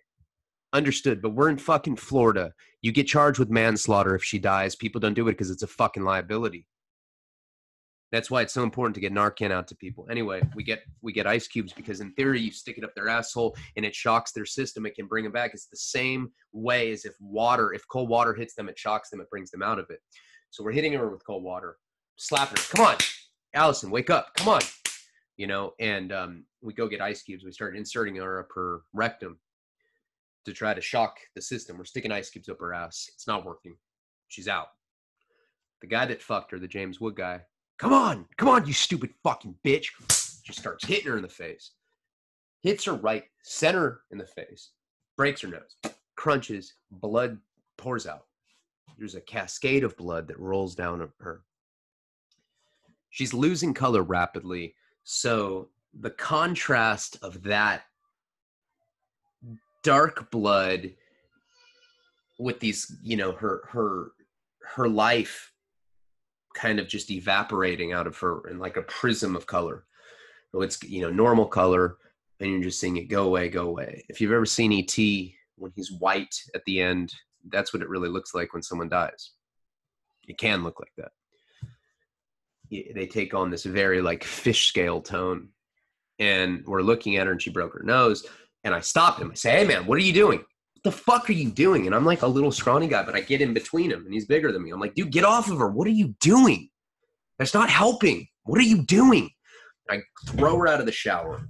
understood. But we're in fucking Florida. You get charged with manslaughter if she dies. People don't do it because it's a fucking liability. That's why it's so important to get Narcan out to people. Anyway, we get ice cubes because in theory, you stick it up their asshole and it shocks their system. It can bring them back. It's the same way as if cold water hits them, it shocks them, it brings them out of it. So we're hitting her with cold water, slapping her. Come on, Allison, wake up. Come on. You know, and we go get ice cubes. We start inserting her up her rectum to try to shock the system. We're sticking ice cubes up her ass. It's not working. She's out. The guy that fucked her, the James Wood guy, come on, you stupid fucking bitch. Just starts hitting her in the face. Hits her right center in the face. Breaks her nose. Crunches. Blood pours out. There's a cascade of blood that rolls down her. She's losing color rapidly. So the contrast of that dark blood with these, you know, her life kind of just evaporating out of her in like a prism of color. So it's, you know, normal color, and you're just seeing it go away, go away. If you've ever seen E.T. when he's white at the end, that's what it really looks like when someone dies. It can look like that. They take on this very like fish scale tone, and we're looking at her and she broke her nose, and I stopped him. I say, hey man, what are you doing? What the fuck are you doing? And I'm like a little scrawny guy, but I get in between him and he's bigger than me. I'm like, dude, get off of her. What are you doing? That's not helping. What are you doing? I throw her out of the shower.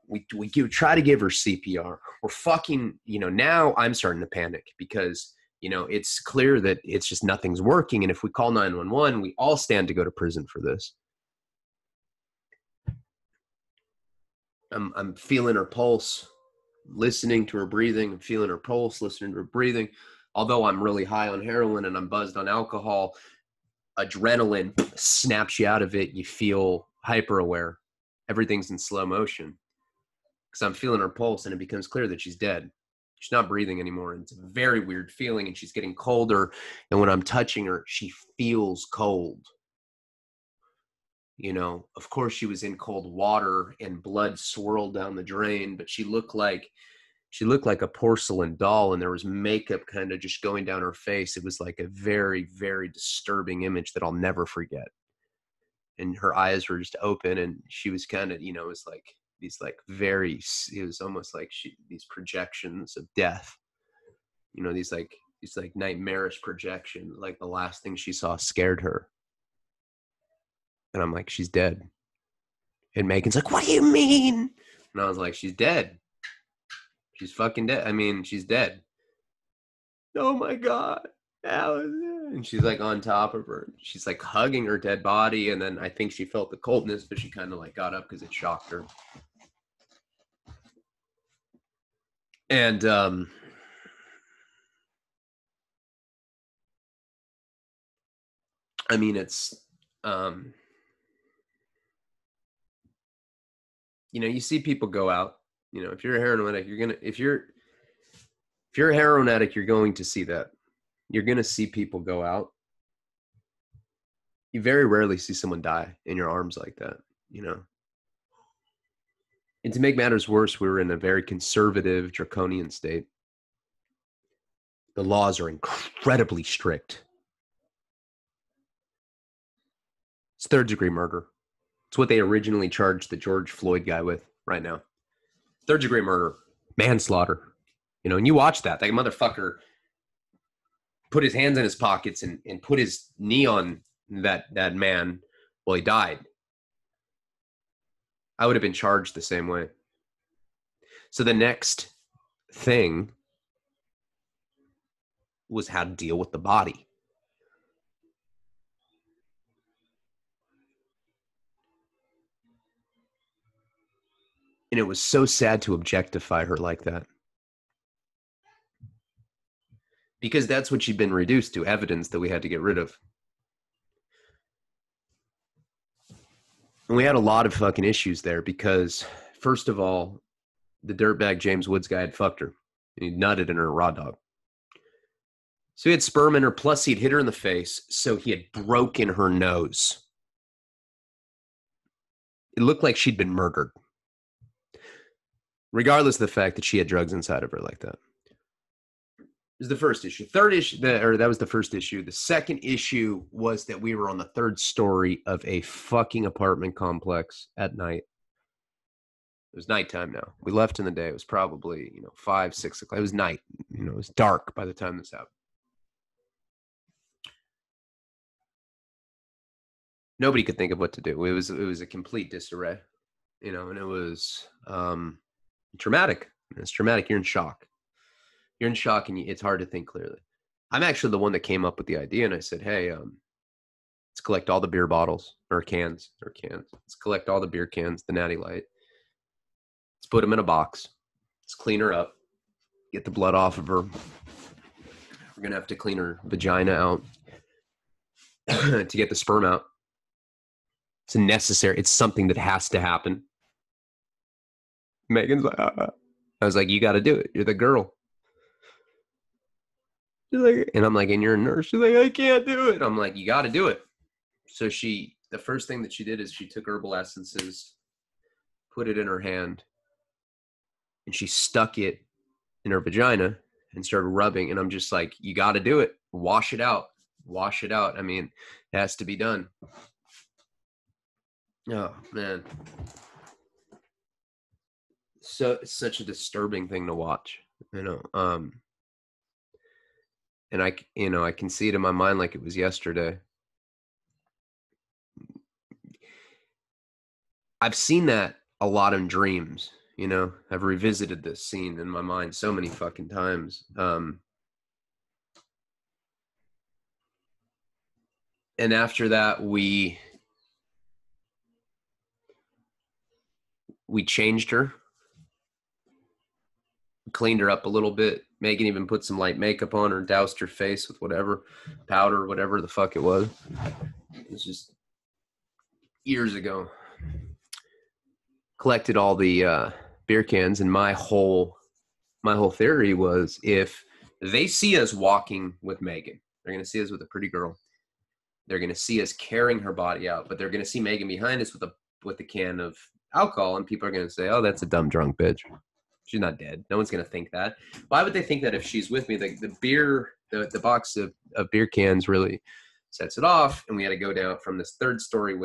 We try to give her CPR. We're fucking, you know, now I'm starting to panic because, you know, it's clear that it's just nothing's working. And if we call 911, we all stand to go to prison for this. I'm feeling her pulse, listening to her breathing. I'm feeling her pulse, listening to her breathing. Although I'm really high on heroin and I'm buzzed on alcohol, adrenaline snaps you out of it. You feel hyper aware. Everything's in slow motion because I'm feeling her pulse, and it becomes clear that she's dead. She's not breathing anymore. And it's a very weird feeling, and she's getting colder. And when I'm touching her, she feels cold. You know, of course she was in cold water and blood swirled down the drain, but she looked like a porcelain doll, and there was makeup kind of just going down her face. It was like a very, very disturbing image that I'll never forget. And her eyes were just open, and she was kind of, you know, it was like these like it was almost like these projections of death, you know, these like nightmarish projections, like the last thing she saw scared her. And I'm like, she's dead. And Megan's like, what do you mean? And I was like, she's dead. She's fucking dead. I mean, she's dead. Oh my God, Allison. And she's like on top of her. She's like hugging her dead body. And then I think she felt the coldness, but she kind of like got up because it shocked her. And I mean, it's you know, you see people go out. You know, if you're a heroin addict, if you're a heroin addict, you're going to see that. You're going to see people go out. You very rarely see someone die in your arms like that, you know. And to make matters worse, we were in a very conservative, draconian state. The laws are incredibly strict. It's third-degree murder. It's what they originally charged the George Floyd guy with right now. Third-degree murder. Manslaughter. You know, and you watch that. That motherfucker put his hands in his pockets and put his knee on that man while he died. I would have been charged the same way. So the next thing was how to deal with the body. And it was so sad to objectify her like that. Because that's what she'd been reduced to, evidence that we had to get rid of. And we had a lot of fucking issues there because, first of all, the dirtbag James Woods guy had fucked her. And he nutted in her raw dog. So he had sperm in her, plus he'd hit her in the face, so he had broken her nose. It looked like she'd been murdered. Regardless of the fact that she had drugs inside of her like that. Is the first issue. Third issue, that was the first issue. The second issue was that we were on the third story of a fucking apartment complex at night. It was nighttime now. We left in the day. It was probably, 5, 6 o'clock. It was night. It was dark by the time this happened. Nobody could think of what to do. It was a complete disarray, and it was traumatic. It's traumatic. You're in shock. You're in shock, and it's hard to think clearly. I'm actually the one that came up with the idea, and I said, hey, let's collect all the beer bottles, or cans. Let's collect all the beer cans, the Natty Light. Let's put them in a box. Let's clean her up, get the blood off of her. We're going to have to clean her vagina out to get the sperm out. It's necessary. It's something that has to happen. Megan's like, I was like, you got to do it. You're the girl. She's like, and I'm like, and you're a nurse. She's like, I can't do it. I'm like, you got to do it. So the first thing that she did is she took herbal essences, put it in her hand, and she stuck it in her vagina and started rubbing. And I'm just like, you got to do it. Wash it out. Wash it out. I mean, it has to be done. Oh, man. So it's such a disturbing thing to watch, and I can see it in my mind like it was yesterday. I've seen that a lot in dreams, I've revisited this scene in my mind so many fucking times. And after that, we changed her, cleaned her up a little bit. Megan even put some light makeup on her, doused her face with whatever powder, whatever the fuck it was. It was just years ago. Collected all the beer cans, and my whole theory was, if they see us walking with Megan, they're going to see us with a pretty girl. They're going to see us carrying her body out, but they're going to see Megan behind us with a can of alcohol, and people are going to say, oh, that's a dumb drunk bitch. She's not dead. No one's going to think that. Why would they think that if she's with me? The beer, the box of beer cans really sets it off, and we had to go down from this third story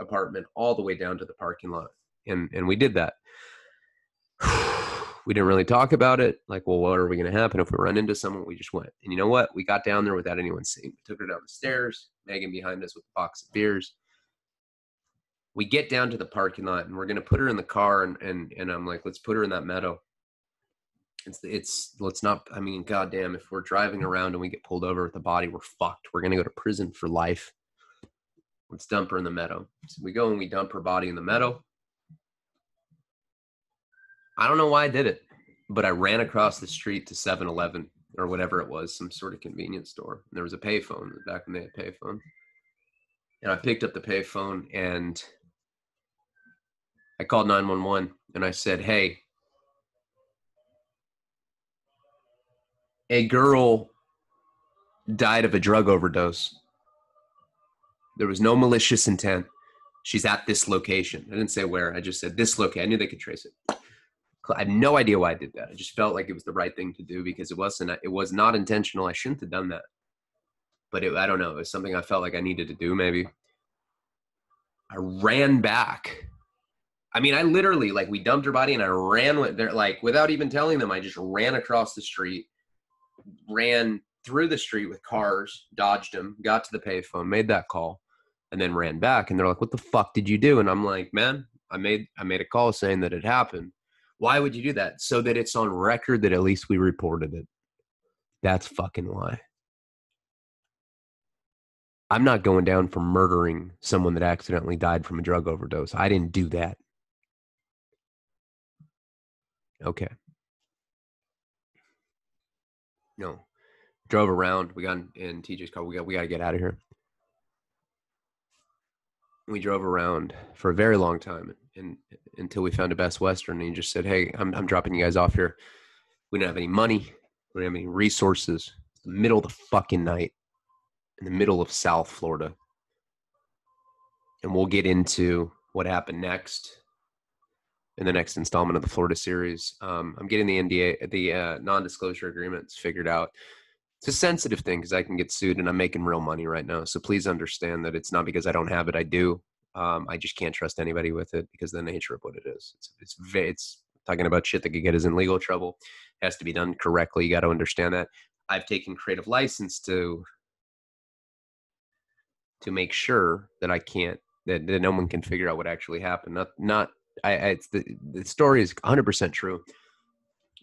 apartment all the way down to the parking lot, and we did that. We didn't really talk about it. Like, well, what are we going to happen if we run into someone? We just went. And you know what? We got down there without anyone seeing. We took her down the stairs, Megan behind us with a box of beers. We get down to the parking lot, and we're going to put her in the car, and I'm like, let's put her in that meadow. Let's not, I mean, goddamn, if we're driving around and we get pulled over with a body, we're fucked. We're going to go to prison for life. Let's dump her in the meadow. So we go and we dump her body in the meadow. I don't know why I did it, but I ran across the street to 7-Eleven or whatever it was, some sort of convenience store. And there was a payphone back when they had payphone. And I picked up the payphone and I called 911 and I said, hey, a girl died of a drug overdose. There was no malicious intent. She's at this location. I didn't say where. I just said this location. I knew they could trace it. I have no idea why I did that. I just felt like it was the right thing to do because it was not intentional. I shouldn't have done that. But I don't know. It was something I felt like I needed to do maybe. I ran back. I mean, I literally, we dumped her body and I ran with there, without even telling them. I just ran across the street, ran through the street with cars, dodged them, got to the payphone, made that call, and then ran back. And they're like, what the fuck did you do? And I'm like, man, I made a call saying that it happened. Why would you do that? So that it's on record that at least we reported it. That's fucking why. I'm not going down for murdering someone that accidentally died from a drug overdose. I didn't do that. Okay. No. Drove around. We got in TJ's car. We got to get out of here. We drove around for a very long time and until we found a Best Western, and he just said, "Hey, I'm dropping you guys off here. We don't have any money. We don't have any resources. It's the middle of the fucking night in the middle of South Florida. And we'll get into what happened next in the next installment of the Florida series. I'm getting the NDA, the non-disclosure agreements figured out. It's a sensitive thing because I can get sued and I'm making real money right now. So please understand that it's not because I don't have it. I do. I just can't trust anybody with it because of the nature of what it is. It's talking about shit that could get us in legal trouble. It has to be done correctly. You got to understand that. I've taken creative license to make sure that I can't, that no one can figure out what actually happened. It's the story is 100% true,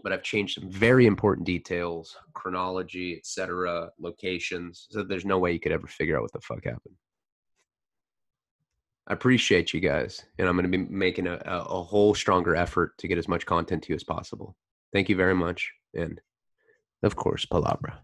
but I've changed some very important details, chronology, etc., locations, so there's no way you could ever figure out what the fuck happened. I appreciate you guys, and I'm going to be making a whole stronger effort to get as much content to you as possible. Thank you very much, and of course, Palabra.